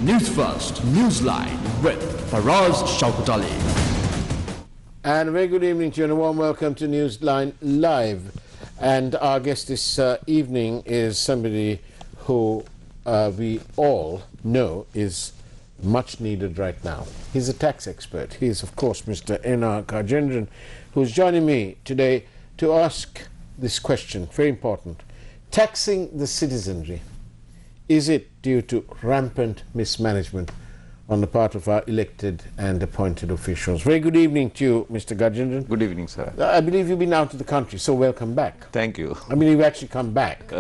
Newsfirst, Newsline with Faraz Shaukat Ali. And a very good evening to you and a warm welcome to Newsline Live. And our guest this evening is somebody who we all know is much needed right now. He's a tax expert. He is, of course, Mr. N.R. Gajendran, who's joining me today to ask this question, very important. Taxing the citizenry, is it due to rampant mismanagement on the part of our elected and appointed officials? Very good evening to you, Mr. Gajendran. Good evening, sir. I believe you've been out of the country, so welcome back. Thank you. I mean, you've actually come back.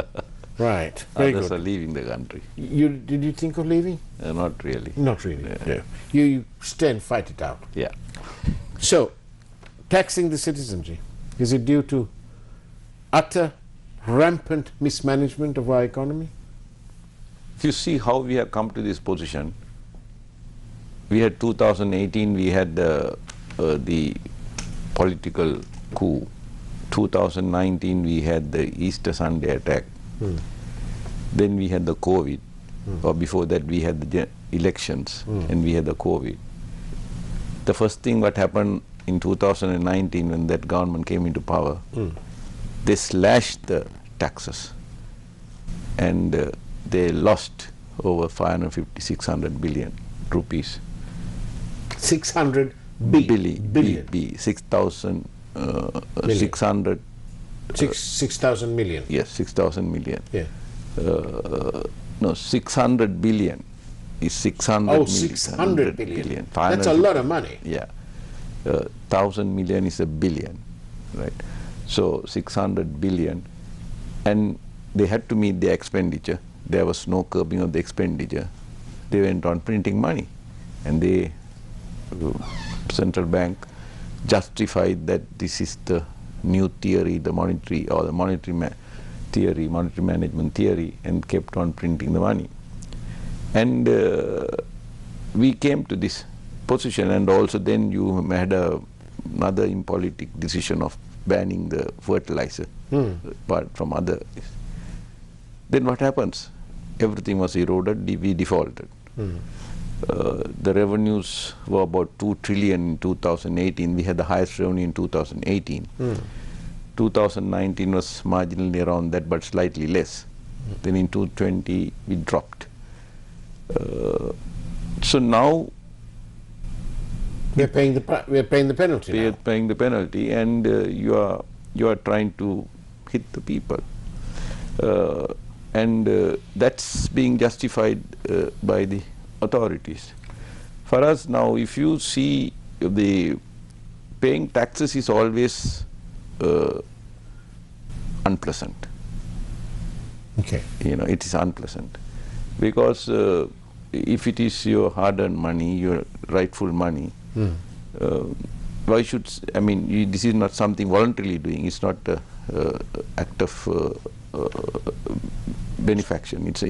Right. Very Others good. are leaving the country. Did you think of leaving? Not really. Not really. Yeah. No. You stay and fight it out. Yeah. So, taxing the citizenry, is it due to utter rampant mismanagement of our economy? If you see how we have come to this position, we had 2018, we had the political coup. 2019, we had the Easter Sunday attack. Then we had the COVID. Or before that, we had the elections, and we had the COVID. The first thing what happened in 2019 when that government came into power, they slashed the taxes, and they lost over 550, 600 billion rupees. 600 billion. 6,000, 600. 6,000 million. Yes, 6,000 million. Yeah. No, 600 billion is 600 Oh, million. 600 billion. That's a 550. lot of money. Yeah. 1,000 million is a billion, right? So 600 billion, and they had to meet their expenditure. There was no curbing of the expenditure. They went on printing money, and the central bank justified that this is the new theory, the monetary or the monetary management theory, and kept on printing the money. And we came to this position, and also then you had another impolitic decision of banning the fertilizer apart from other. Then what happens? Everything was eroded, we defaulted. The revenues were about 2 trillion in 2018. We had the highest revenue in 2018. 2019 was marginally around that, but slightly less. Then in 2020 we dropped. So now we're paying the penalty. We are paying the penalty, and you are trying to hit the people, and that's being justified by the authorities. For us now, if you see, the paying taxes is always unpleasant. Okay. You know, it is unpleasant because if it is your hard-earned money, your rightful money, why should, I mean, this is not something voluntarily doing. It's not an act of benefaction. It's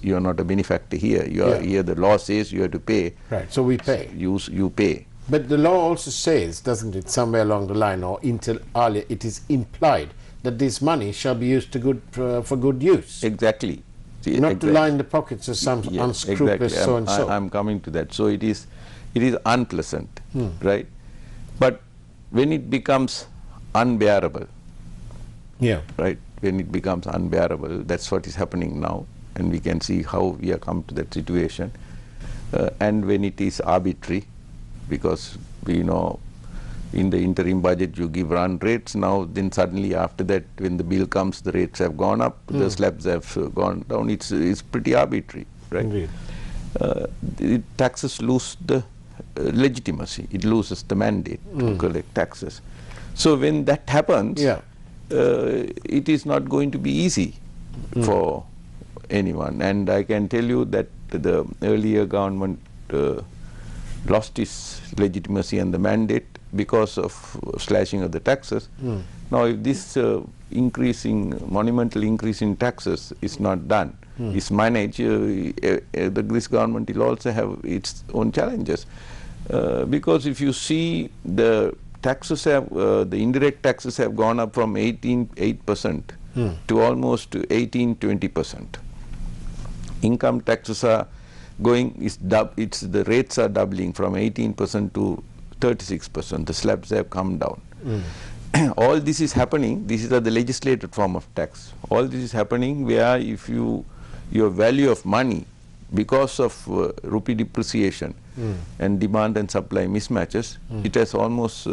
you are not a benefactor here. You are here. The law says you have to pay. Right. So we pay. You pay. But the law also says, doesn't it, somewhere along the line, or until earlier, it is implied that this money shall be used for good use. Exactly. See, not to line the pockets of some unscrupulous exactly. so and so. I'm coming to that. So it is unpleasant, right? But when it becomes unbearable, right? When it becomes unbearable, that's what is happening now, and we can see how we have come to that situation. And when it is arbitrary, because we know in the interim budget you give run rates, now then suddenly after that when the bill comes the rates have gone up, the slabs have gone down. It's pretty arbitrary, right? Indeed. The taxes lose the legitimacy. It loses the mandate to collect taxes. So when that happens, it is not going to be easy for anyone. And I can tell you that the earlier government lost its legitimacy and the mandate because of slashing of the taxes. Now if this monumental increase in taxes is not done, is managed, this government will also have its own challenges. Because if you see, the taxes have, the indirect taxes have gone up from 8% to almost 18-20%. Income taxes are the rates are doubling from 18% to 36%. The slabs have come down. All this is happening. This is the legislated form of tax. All this is happening where if your value of money, because of rupee depreciation and demand and supply mismatches, it has almost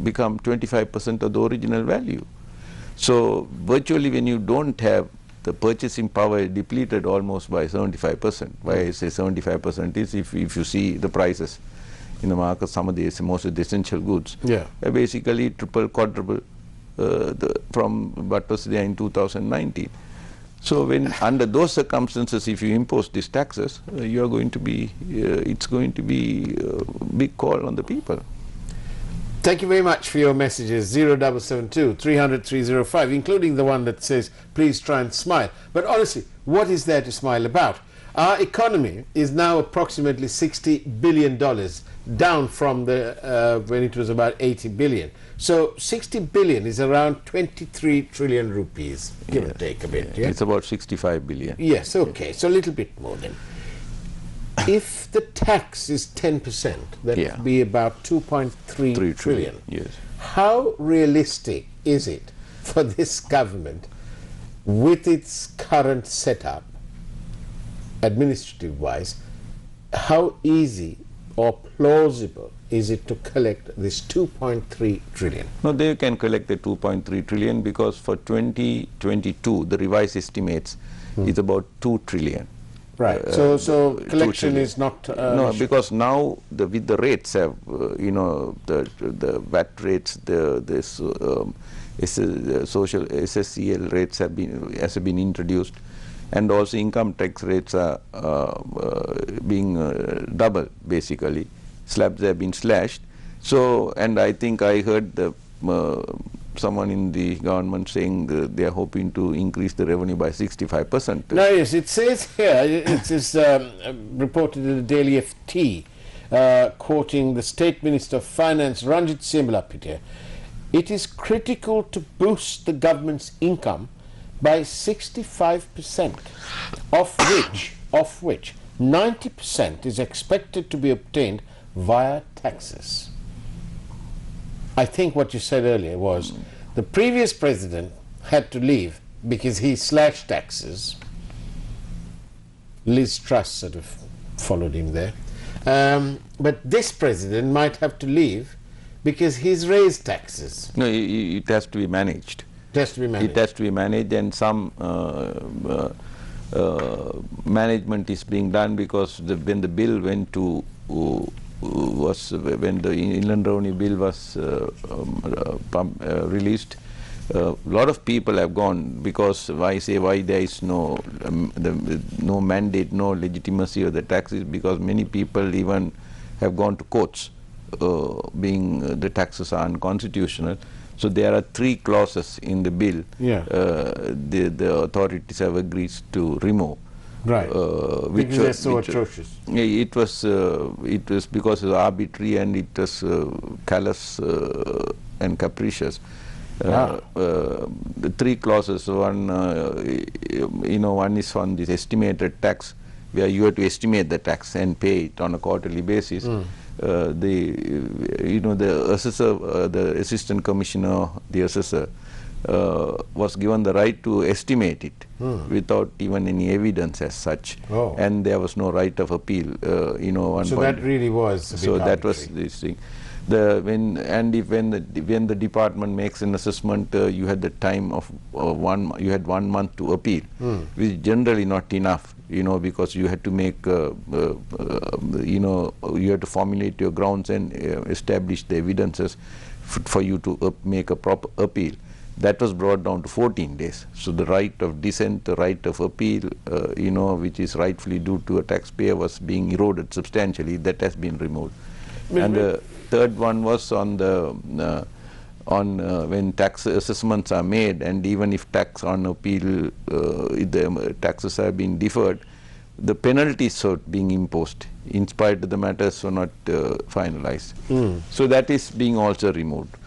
become 25% of the original value. So virtually when you don't have the purchasing power depleted almost by 75%. Why I say 75% is if you see the prices in the market, some of the most of the essential goods, basically triple, quadruple from what was there in 2019. So when under those circumstances, if you impose these taxes, you are going to be, it's going to be a big call on the people. Thank you very much for your messages. 0772 300 305, including the one that says, please try and smile. But honestly, what is there to smile about? Our economy is now approximately $60 billion, down from the when it was about 80 billion. So 60 billion is around 23 trillion rupees, give or take a bit. Yeah? It's about 65 billion. Yes, okay, so a little bit more then. If the tax is 10%, that would be about 2.3 trillion. Yes. How realistic is it for this government, with its current setup, administrative-wise, how easy or plausible is it to collect this 2.3 trillion? No, they can collect the 2.3 trillion because for 2022, the revised estimates is about 2 trillion. Right. So collection is not no, because now with the rates have the VAT rates, social SSCL rates have been introduced, and also income tax rates are being double basically. Slabs have been slashed. So, and I think I heard someone in the government saying they are hoping to increase the revenue by 65%. No, yes, it says here, it is reported in the Daily FT, quoting the State Minister of Finance, Ranjit Siamalapitia, it is critical to boost the government's income by 65%, of which 90% is expected to be obtained via taxes. I think what you said earlier was the previous president had to leave because he slashed taxes. Liz Truss sort of followed him there. But this president might have to leave because he's raised taxes. No, it has to be managed. It has to be managed. It has to be managed, and some management is being done because when the bill went to when the Inland Revenue Bill was released, a lot of people have gone because why there is no mandate, no legitimacy of the taxes, because many people even have gone to courts being the taxes are unconstitutional. So there are 3 clauses in the bill the authorities have agreed to remove. Right, because they're so atrocious. It was because it was arbitrary and it was callous and capricious. The 3 clauses, one one is on this estimated tax, where you have to estimate the tax and pay it on a quarterly basis. The assessor, the assistant commissioner, the assessor, was given the right to estimate it without even any evidence as such, and there was no right of appeal. So that really was a bit arbitrary. That was this thing. When the department makes an assessment, you had the time of 1 month to appeal, which is generally not enough. Because you had to make, you had to formulate your grounds and establish the evidences for you to make a proper appeal. That was brought down to 14 days. So the right of dissent, the right of appeal, which is rightfully due to a taxpayer, was being eroded substantially. That has been removed. And the third one was on when tax assessments are made, and even if tax on appeal, the taxes have been deferred, the penalties are being imposed in spite of the matters were not finalized. So that is being also removed.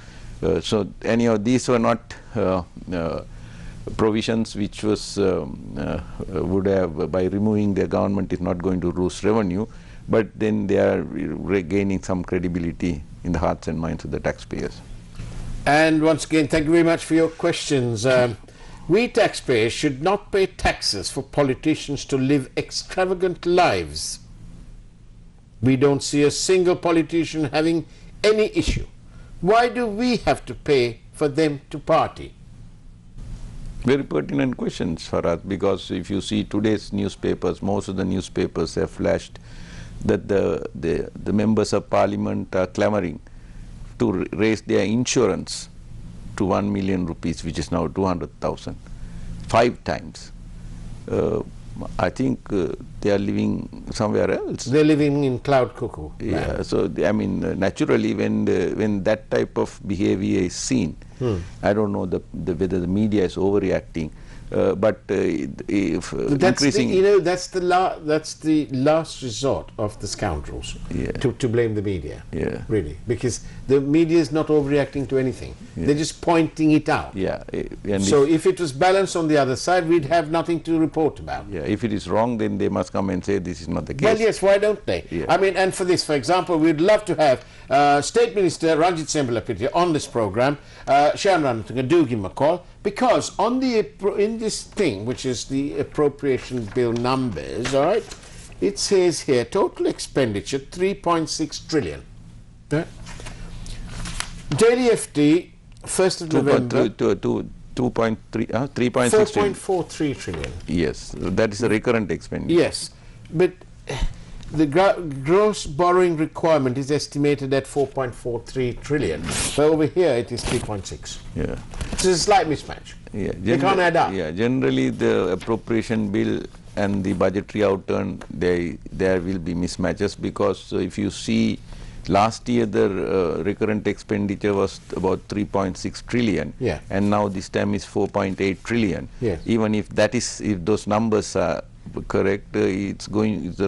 So any of these were not provisions which was would have, by removing the government is not going to lose revenue, but then they are regaining some credibility in the hearts and minds of the taxpayers. And once again, thank you very much for your questions. We taxpayers should not pay taxes for politicians to live extravagant lives. We don't see a single politician having any issue. Why do we have to pay for them to party? Very pertinent questions for us, because if you see today's newspapers, most of the newspapers have flashed that the members of parliament are clamoring to raise their insurance to 1 million rupees, which is now 200,000, 5 times. I think they are living somewhere else. They're living in cloud cuckoo land. Yeah, so I mean, naturally, when that type of behavior is seen, I don't know whether the media is overreacting, but if that's increasing, that's the last resort of the scoundrels, to blame the media. Yeah. Really, because the media is not overreacting to anything. Yeah. They're just pointing it out. Yeah. And So if it was balanced on the other side, we'd have nothing to report about. yeah, if it is wrong, then they must come and say this is not the case. Well, yes, why don't they? Yeah. I mean, and for this, for example, we'd love to have State Minister Ranjit Sembalapitia on this program. Sharon Ranattunga, do give him a call, because on in this thing, which is the appropriation bill numbers, all right, it says here total expenditure 3.6 trillion. Right? Daily FD, 1st of November. 3.6 trillion. 4.43 trillion. Yes, that is the recurrent expenditure. Yes, but the gross borrowing requirement is estimated at 4.43 trillion. But over here it is 3.6. Yeah. It's a slight mismatch. Yeah. They can't add up. Yeah. Generally, the appropriation bill and the budgetary outturn, there will be mismatches, because if you see, last year the recurrent expenditure was about 3.6 trillion, yeah, and now this time is 4.8 trillion. Yes. Even if those numbers are correct, the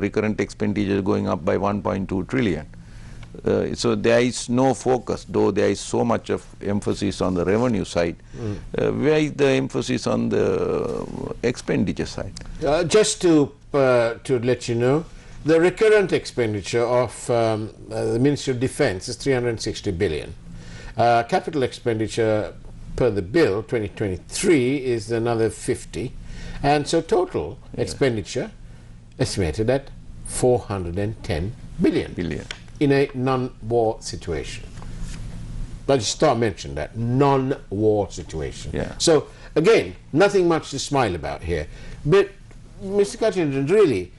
recurrent expenditure is going up by 1.2 trillion. So there is no focus, though there is so much of emphasis on the revenue side. Where is the emphasis on the expenditure side? Just to let you know, the recurrent expenditure of the Ministry of Defence is 360 billion. Capital expenditure per the bill 2023 is another 50, and so total expenditure estimated at 410 billion. In a non-war situation. I just thought I mentioned that, non-war situation. Yeah. So again, nothing much to smile about here. But Mr. Gajendran, really,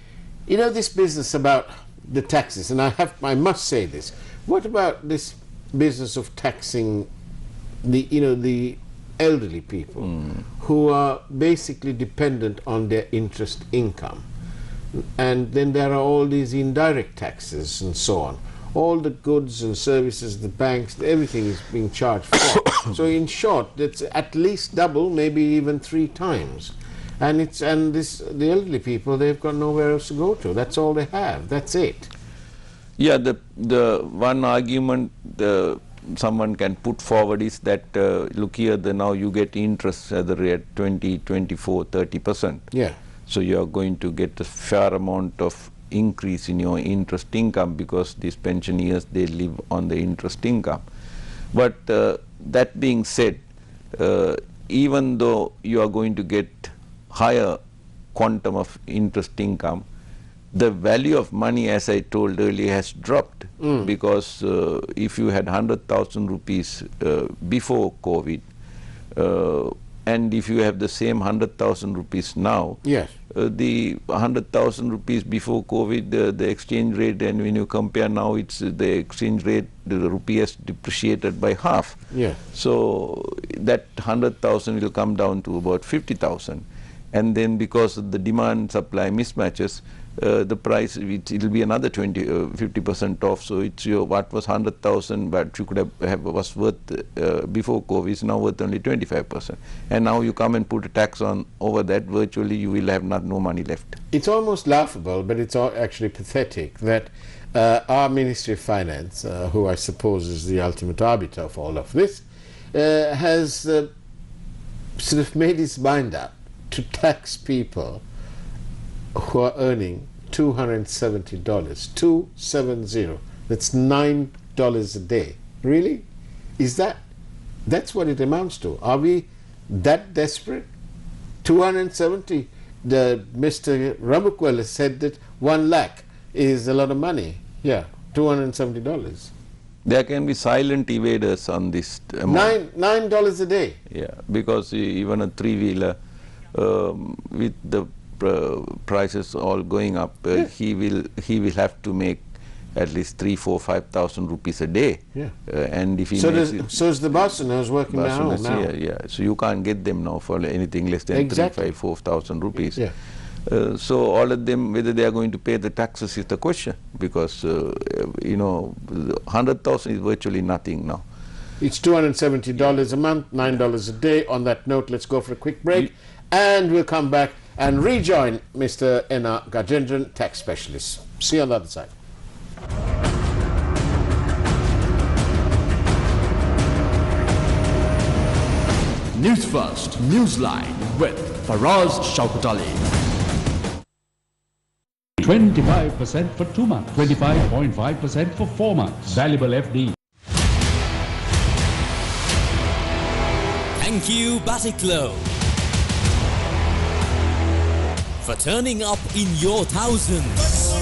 this business about the taxes, and I must say this, what about this business of taxing the elderly people who are basically dependent on their interest income? And then there are all these indirect taxes and so on. All the goods and services, the banks, everything is being charged for. So in short, it's at least double, maybe even 3 times. And the elderly people, they've got nowhere else to go to. That's all they have. That's it. Yeah, the one argument someone can put forward is that look here, now you get interest at the rate 20, 24, 30%. Yeah. So you are going to get a fair amount of increase in your interest income, because these pensioners, they live on the interest income. But that being said, even though you are going to get higher quantum of interest income, the value of money, as I told earlier, has dropped, because if you had 100,000 rupees before COVID, and if you have the same 100,000 rupees now, yes, the 100,000 rupees before COVID, the exchange rate, and when you compare now, it's the exchange rate, the rupee has depreciated by half. Yeah. So that 100,000 will come down to about 50,000. And then because of the demand supply mismatches, the price, it will be another 50% off. So it's what was 100,000, but you could have was worth before COVID, is now worth only 25%. And now you come and put a tax on over that, virtually you will have no money left. It's almost laughable, but it's actually pathetic that our Ministry of Finance, who I suppose is the ultimate arbiter of all of this, has sort of made his mind up to tax people who are earning $270. 270. That's $9 a day. Really? That's what it amounts to? Are we that desperate? 270. Mr. Ramukwala said that 1 lakh is a lot of money. Yeah, $270. There can be silent evaders on this amount. $9 a day. Yeah, because even a three-wheeler, with the prices all going up, he will have to make at least 3, 4, 5,000 rupees a day. Yeah. And if he so is the Basanas working now. Yeah. So you can't get them now for anything less than 3, 5, 4,000 rupees. Yeah. So all of them, whether they are going to pay the taxes is the question, because 100,000 is virtually nothing now. It's $270 a month, $9 a day. On that note, let's go for a quick break, and we'll come back and rejoin Mr. N.R. Gajendran, tax specialist. See you on the other side. News First, Newsline with Faraz Shaukat Ali. 25% for 2 months, 25.5% for 4 months. Valuable FD. Thank you, Batiklo, for turning up in your thousands.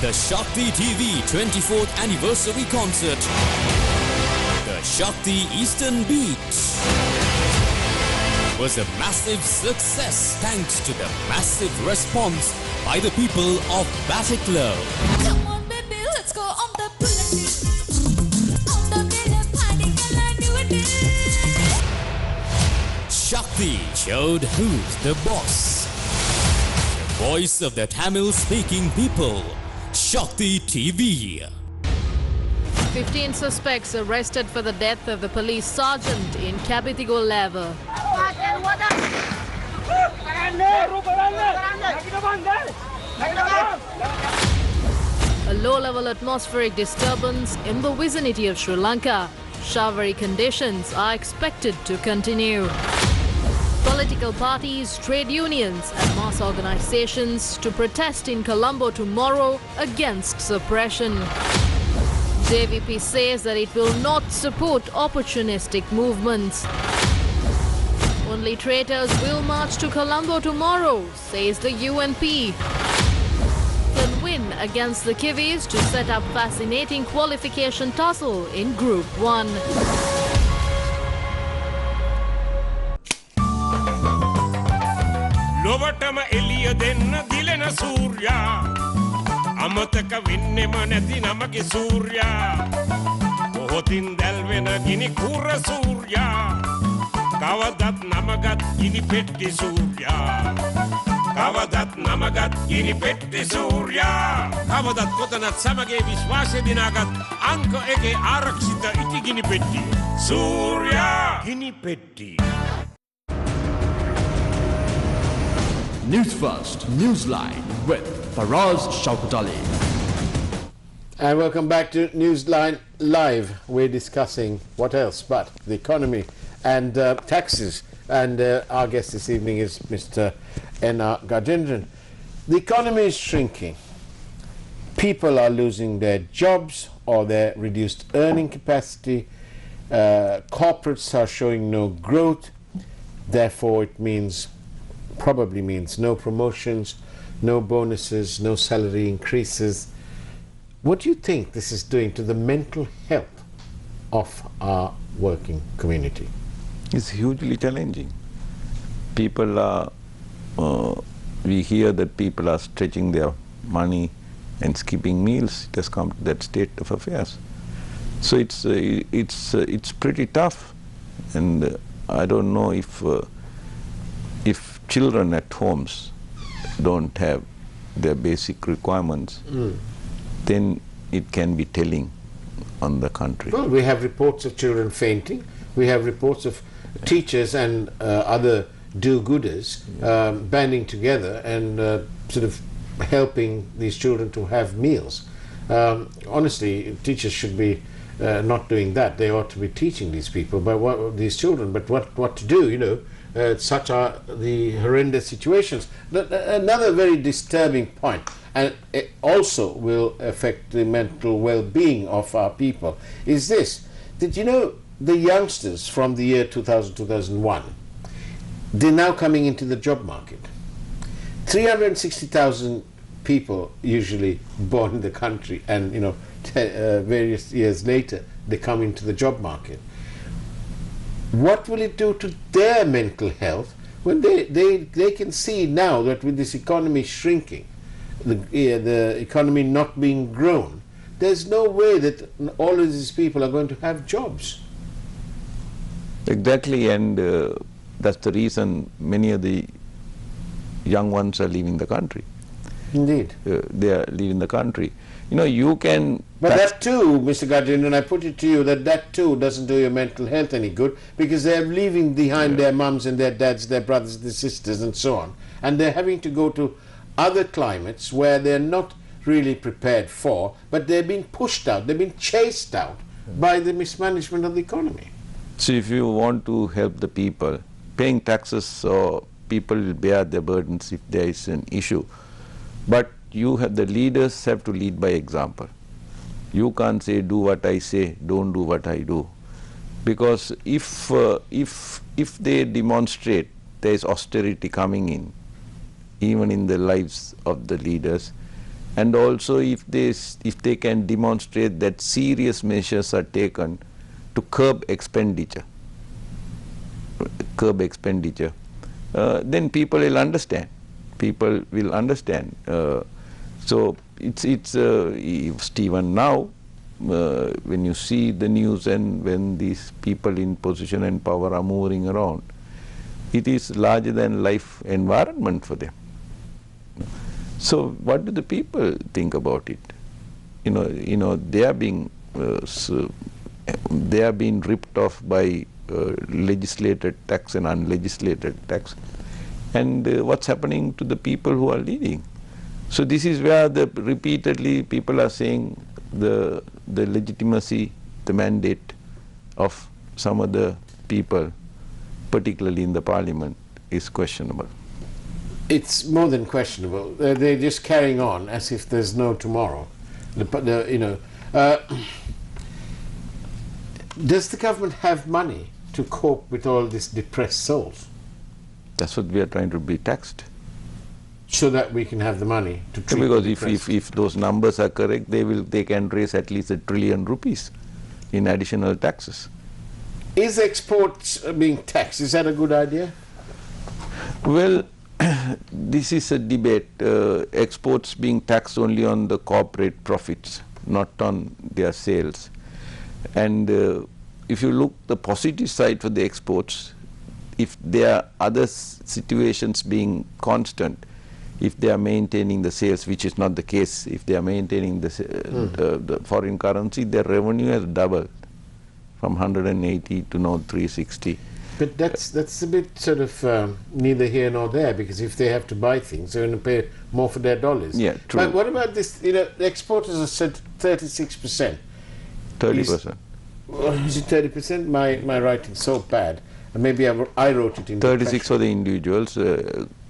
The Shakti TV 24th Anniversary Concert. The Shakti Eastern Beat was a massive success thanks to the massive response by the people of Batiklo. Come on, baby, let's go on the bullet. On the bullet, party, girl, I do it. Shakti showed who's the boss. The voice of the Tamil-speaking people. Shakti TV. 15 suspects arrested for the death of the police sergeant in Kabitigo level. A low-level atmospheric disturbance in the vicinity of Sri Lanka. Showery conditions are expected to continue. Political parties, trade unions and mass organizations to protest in Colombo tomorrow against suppression. JVP says that it will not support opportunistic movements. Only traitors will march to Colombo tomorrow, says the UNP. Can win against the Kiwis to set up fascinating qualification tussle in Group 1. ලොවටම එළිය දෙන්න දිලෙන සූර්යා අමතක වෙන්නෙම නැති නමගේ සූර්යා මොහොතින් දැල්වෙන ගිනි කුර සූර්යා කවදත් නමගත් ගිනි පෙට්ටි සූර්යා කවදත් නමගත් ගිනි පෙට්ටි සූර්යා කවදත් කොතනත් සමගේ විශ්වාසය දිනාගත් අංක එකේ ආරක්ෂිත ඉටි ගිනි පෙට්ටි සූර්යා ගිනි පෙට්ටි. News First, Newsline with Faraz Shaukat Ali. And welcome back to Newsline Live. We're discussing what else but the economy and taxes. And our guest this evening is Mr. N.R. Gajendran. The economy is shrinking. People are losing their jobs or their reduced earning capacity. Corporates are showing no growth. Therefore, it probably means no promotions, no bonuses, no salary increases. What do you think this is doing to the mental health of our working community? It's hugely challenging. People are, we hear that people are stretching their money and skipping meals. It has come to that state of affairs. So it's pretty tough, and I don't know if children at homes don't have their basic requirements, then it can be telling on the country. Well, we have reports of children fainting. We have reports of teachers and other do-gooders banding together and sort of helping these children to have meals. Honestly, teachers should be not doing that. They ought to be teaching these people, these children, but what to do, you know. Such are the horrendous situations. Another very disturbing point, and it also will affect the mental well-being of our people, is this. Did you know the youngsters from the year 2000-2001, they're now coming into the job market. 360,000 people usually born in the country, and you know, various years later they come into the job market. What will it do to their mental health when they can see now that with this economy shrinking, the economy not being grown, there's no way that all of these people are going to have jobs. Exactly, and that's the reason many of the young ones are leaving the country. Indeed. They are leaving the country. You know, you can... But that too, Mr. Gajendran, I put it to you that too doesn't do your mental health any good, because they're leaving behind their mums and their dads, their brothers, their sisters and so on. And they're having to go to other climates where they're not really prepared for, but they're being pushed out, they've been chased out by the mismanagement of the economy. So if you want to help the people, paying taxes, so people will bear their burdens if there is an issue. But you have, the leaders have to lead by example. You can't say, do what I say, don't do what I do. Because if they demonstrate there is austerity coming in, even in the lives of the leaders, and also if they can demonstrate that serious measures are taken to curb expenditure, then people will understand. People will understand. So it's Stephen, now when you see the news and when these people in position and power are moving around, it is larger than life environment for them. So what do the people think about it? You know they are being ripped off by legislated tax and unlegislated tax, and what's happening to the people who are leading. So this is where repeatedly people are saying the legitimacy, the mandate of some of the people, particularly in the parliament, is questionable. It's more than questionable. They're just carrying on as if there's no tomorrow. Does the government have money to cope with all these depressed souls? That's what we are trying to be taxed. So that we can have the money to treat because the depressed. if those numbers are correct, they can raise at least ₹1 trillion in additional taxes. Is exports being taxed? Is that a good idea? Well, this is a debate. Exports being taxed only on the corporate profits, not on their sales. And if you look the positive side for the exports, if there are other situations being constant, if they are maintaining the sales, which is not the case, if they are maintaining the foreign currency, their revenue has doubled from 180 to now 360. But that's a bit sort of neither here nor there, because if they have to buy things, they're going to pay more for their dollars. Yeah, true. But what about this? The exporters have said 36%. 30%. Is it 30%? My writing's so bad. Maybe I wrote it in 36 for the individuals.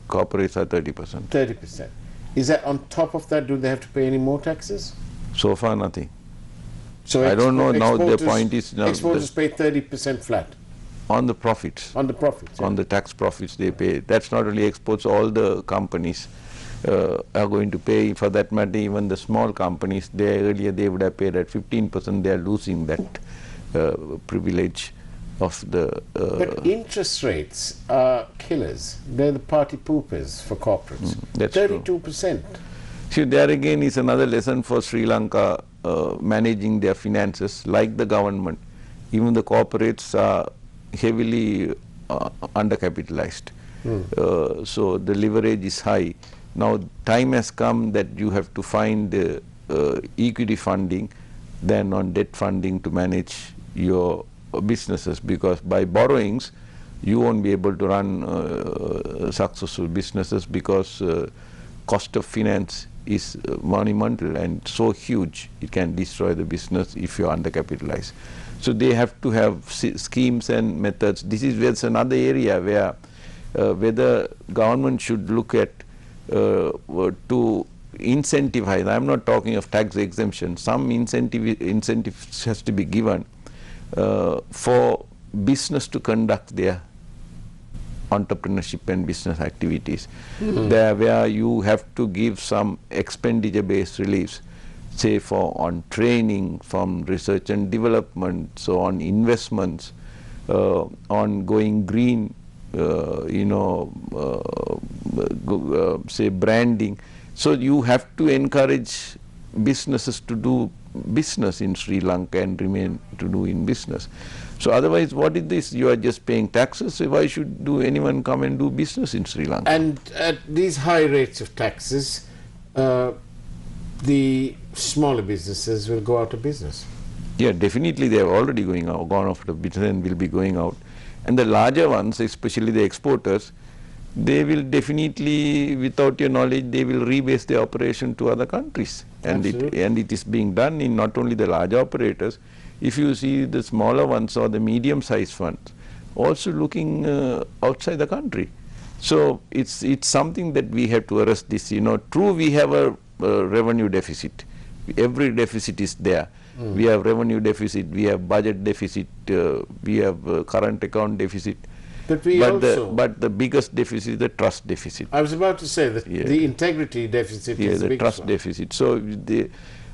Corporates are 30%. 30%. Is that on top of that? Do they have to pay any more taxes? So far, nothing. So I don't know now. The point is now exporters pay 30% flat on the profits. On the profits. Yeah. On the tax profits they pay. That's not only exports. All the companies are going to pay. For that matter, even the small companies. Earlier they would have paid at 15%. They are losing that privilege of the. But interest rates are killers. They're the party poopers for corporates. That's 32%. See, there again is another lesson for Sri Lanka managing their finances, like the government. Even the corporates are heavily undercapitalized. So the leverage is high. Now time has come that you have to find equity funding than on debt funding to manage your businesses, because by borrowings you won't be able to run successful businesses, because cost of finance is monumental and so huge it can destroy the business if you are undercapitalized. So they have to have schemes and methods. This is where another area where whether government should look at to incentivize. I am not talking of tax exemption. Some incentives has to be given for business to conduct their entrepreneurship and business activities. There where you have to give some expenditure based reliefs, say on training, from research and development, so on investments, on going green, say branding. So you have to encourage businesses to do business in Sri Lanka and remain to do in business. So otherwise, what is this? You are just paying taxes. So why should anyone come and do business in Sri Lanka? And at these high rates of taxes, the smaller businesses will go out of business. Yeah, definitely they have already gone off of business and will be going out. And the larger ones, especially the exporters, they will definitely, without your knowledge, they will rebase their operation to other countries. And it is being done in not only the larger operators. If you see the smaller ones or the medium-sized ones, also looking outside the country. So it's something that we have to arrest this. True, we have a revenue deficit. Every deficit is there. We have revenue deficit, we have budget deficit, we have current account deficit. But the biggest deficit is the trust deficit. I was about to say that the integrity deficit is the trust one. Deficit. So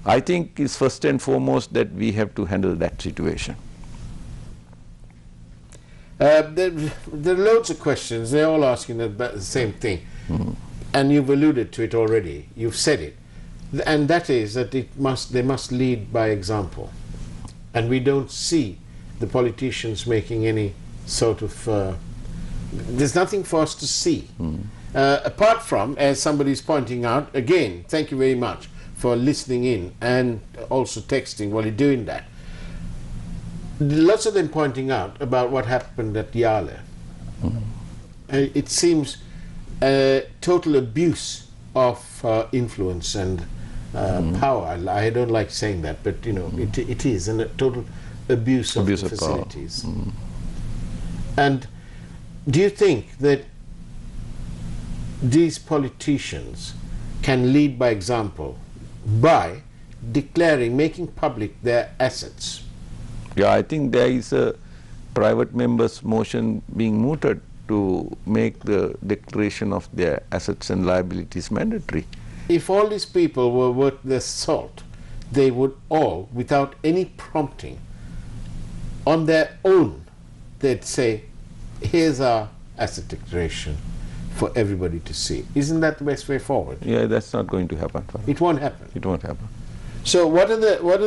I think it's first and foremost that we have to handle that situation. There are loads of questions. They're all asking about the same thing. And you've alluded to it already. You've said it. And that is that they must lead by example. And we don't see the politicians making any sort of... there's nothing for us to see. Apart from, as somebody's pointing out, again, thank you very much for listening in and also texting while you're doing that. Lots of them pointing out about what happened at Yale. It seems a total abuse of influence and power. I don't like saying that, but it is a total abuse of the facilities. And do you think that these politicians can lead by example by making public their assets? Yeah, I think there is a private member's motion being mooted to make the declaration of their assets and liabilities mandatory. If all these people were worth their salt, they would all, without any prompting, on their own, they'd say, here's our asset declaration for everybody to see. Isn't that the best way forward? Yeah, that's not going to happen. It won't happen. It won't happen. So what are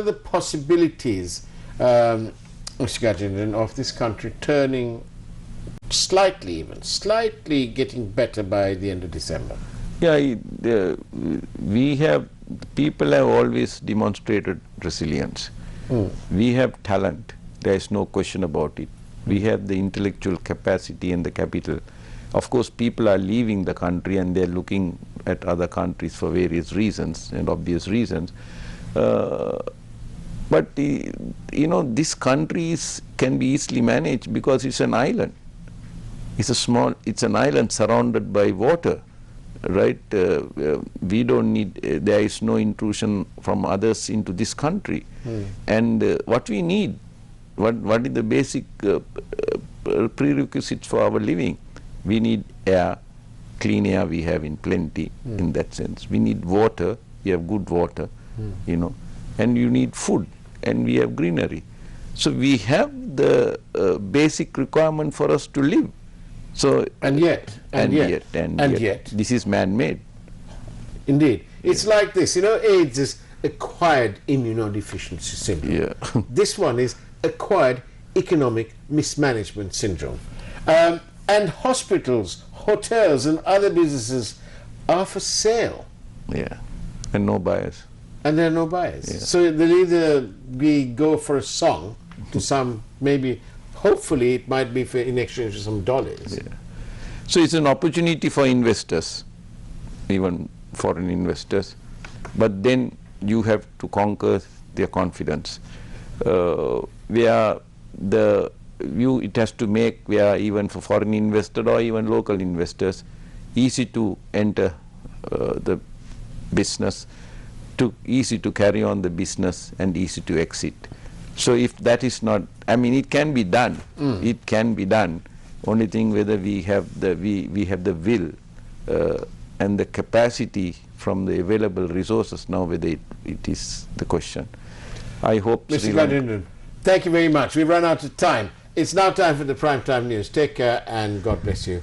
the possibilities, Mr. Gajendran, of this country turning slightly getting better by the end of December? Yeah, people have always demonstrated resilience. We have talent. There is no question about it. We have the intellectual capacity and the capital. Of course, people are leaving the country and they're looking at other countries for various reasons and obvious reasons. But this country can be easily managed because it's an island. It's an island surrounded by water, right? We don't need, there is no intrusion from others into this country. And what we need, what is the basic prerequisites for our living? We need air, clean air we have in plenty in that sense. We need water, we have good water, and you need food, and we have greenery. So we have the basic requirement for us to live. So and yet, this is man-made. Indeed, it's like this. AIDS is acquired immunodeficiency syndrome. Yeah. This one is acquired economic mismanagement syndrome. And hospitals, hotels, and other businesses are for sale. Yeah, and no buyers. And there are no buyers. Yeah. So they'll either go for a song to some, maybe, hopefully it might be in exchange for some dollars. Yeah. So it's an opportunity for investors, even foreign investors, but then you have to conquer their confidence. Where the view it has to make, where even for foreign investor or even local investors, easy to enter the business, easy to carry on the business, and easy to exit. So if that is not, I mean, it can be done. It can be done. Only thing whether we have the we have the will and the capacity from the available resources now, whether it is the question. I hope. Mr. Gajendran, thank you very much. We've run out of time. It's now time for the primetime news. Take care and God bless you.